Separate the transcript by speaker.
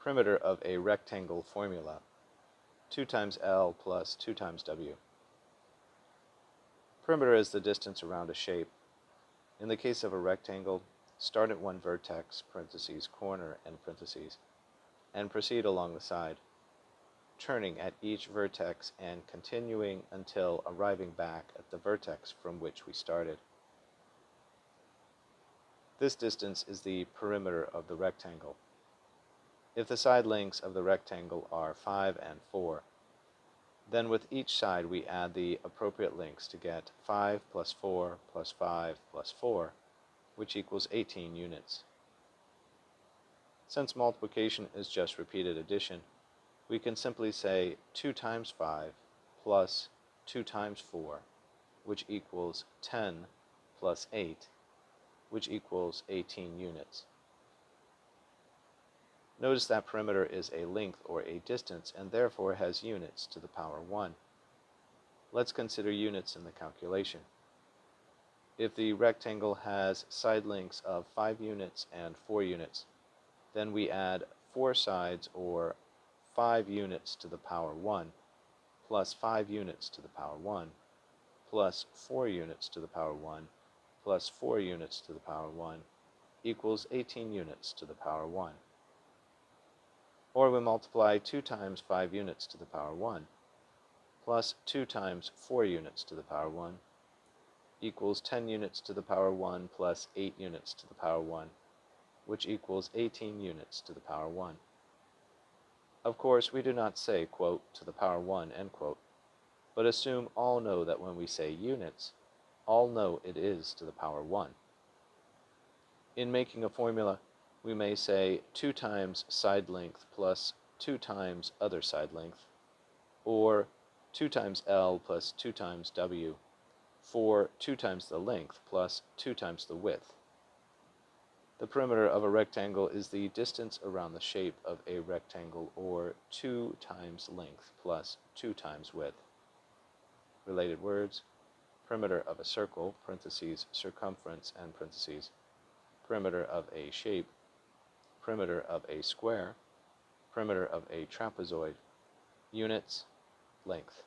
Speaker 1: Perimeter of a rectangle formula. 2 times L plus 2 times W. Perimeter is the distance around a shape. In the case of a rectangle, start at one vertex, parentheses, corner, and parentheses, and proceed along the side, turning at each vertex and continuing until arriving back at the vertex from which we started. This distance is the perimeter of the rectangle. If the side lengths of the rectangle are 5 and 4, then with each side we add the appropriate lengths to get 5 plus 4 plus 5 plus 4, which equals 18 units. Since multiplication is just repeated addition, we can simply say 2 times 5 plus 2 times 4, which equals 10 plus 8, which equals 18 units. Notice that perimeter is a length or a distance and therefore has units to the power 1. Let's consider units in the calculation. If the rectangle has side lengths of 5 units and 4 units, then we add 4 sides or 5 units to the power 1 plus 5 units to the power 1 plus 4 units to the power 1 plus 4 units to the power 1 equals 18 units to the power 1. Or we multiply 2 times 5 units to the power 1 plus 2 times 4 units to the power 1 equals 10 units to the power 1 plus 8 units to the power 1, which equals 18 units to the power 1. Of course, we do not say, quote, to the power 1, end quote, but assume all know that when we say units, all know it is to the power 1. In making a formula, we may say 2 times side length plus 2 times other side length, or 2 times L plus 2 times W, for 2 times the length plus 2 times the width. The perimeter of a rectangle is the distance around the shape of a rectangle, or 2 times length plus 2 times width. Related words: perimeter of a circle, parentheses, circumference, and parentheses, perimeter of a shape, perimeter of a square, perimeter of a trapezoid, units, length.